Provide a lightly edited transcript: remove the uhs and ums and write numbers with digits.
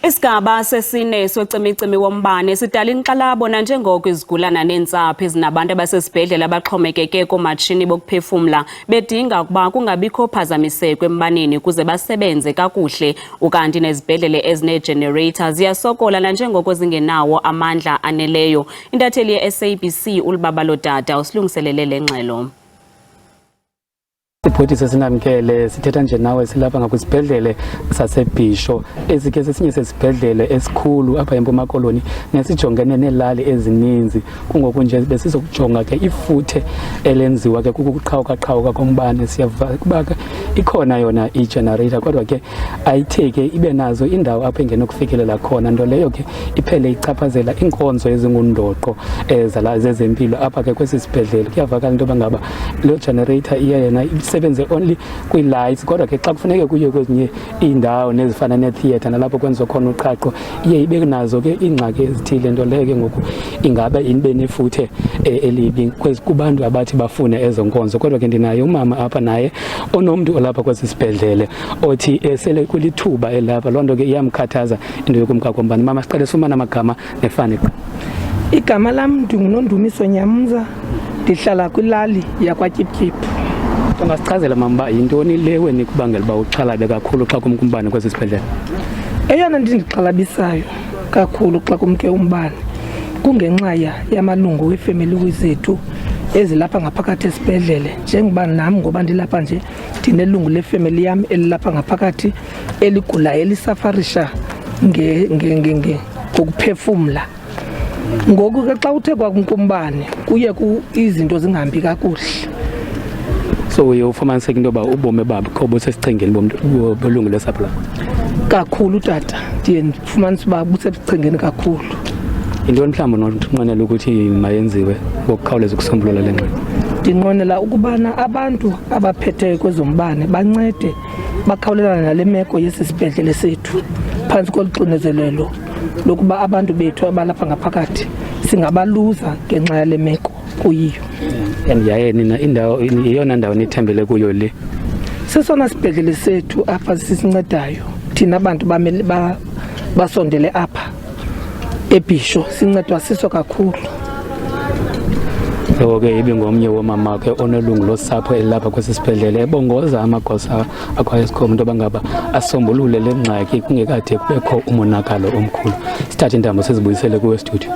Isigaba sesine socimicimi wombane sidala inkxalabo nanjengoko izigulana neentsapho ezinabantu abasesibhedlele abaxhomekeke koomatshini bokuphefumla bedinga ukuba kungabikho phazamiseko embaneni ukuze basebenze kakuhle. Ukanti nezibhedlele ezineegenerator ziyasokola nanjengoko zingenawo amandla aneleyo. Intatheli ye-SABC ulibabalo dada usilungiselele le ngxelo. Sibhuti sesinamkele sithetha nje nawe silapha ngakwisibhedlele sasebhisho ezike sesinye sesibhedlele esikhulu apha eMpuma Koloni nesijongene neelali ezininzi. Kungoku nje besizokujonga ke ifuthe elenziwa ke kukuqhawuka kombane. Siyava kuba ke ikhona yona i-generator kodwa ke ayithe ke ibe nazo indawo apho engenokufikelela khona, nto leyo ke iphele ichaphazela iinkonzo ezingundoqo zezempilo apha ke kwesi sibhedlele. Kuyavakala into yoba ngaba le generator iya yena sebenze only kwi-lights, kodwa ke xa kufuneke kuye kwezinye iindawo nezifana ne-theatre nalapho kwenziwa khona uqhaqho iye ibe nazo ke iingxaki ezithile, nto leyo ke ngoku ingaba ibe nefuthe elibi kubantu abathi bafune ezo nkonzo. Kodwa ke ndinaye umama apha naye onomntu olapha kwesi sibhedlele othi sele kulithuba elapha, loo nto ke iyamkhathaza into yokumka kombane. Mama, siqale sifumane amagama nefani. Igama lam ndingunondumiso Nyamza, ndihlala kwilali yakwaTyiptyiphu. Ungasichazela mama uba yintoni le wena ikubangela uba uxhalabe kakhulu xa kumke umbane kwesi sibhedlele? Eyona nto indixhalabisayo kakhulu xa kumke umbane kungenxa yamalungu weefemeli zethu ezilapha ngaphakathi esibhedlele. Njengoba nam ngoba ndilapha nje ndinelungu lefemeli yam elilapha ngaphakathi eligulayo elisafarisha ngokuphefumla. Ngoku ke xa uthe kwakumke umbane kuye izinto zingahambi kakuhle. So uye ufumaniseke into yoba ubomi bakho busesichengeni bolungu lwesapho lakho? Kakhulu tata, ndiye ndifumanise uba busesichengeni kakhulu. Yintoni mhlawumbi onqwenela ukuthi mayenziwe ngokukhawuleza ukusombulula le ngxaki? Ndinqwenela ukubana abantu abaphetheyo kwezombane bancede bakhawulelana nale meko yesi sibhedlele sethu phantsi koluxinezelelo lokuba abantu bethu abalapha ngaphakathi singabaluza ngenxa yale meko kuyiyo. And yaye nina indawo iyona ndawo nithembele kuyo le? Sesona sibhedlele sethu apha sisincedayo thina abantu basondele apha ebhisho, sincedwa siso kakhulu. So ke ibe ngomnye womama ke onelungu losapho elapha kwesi sibhedlele ebongoza amagosa akwayesikhomo into yoba ngaba asombulule le ngxaki kungekade kubekho umonakalo omkhulu. Sithathe intambo sizibuyisele kuwe studio.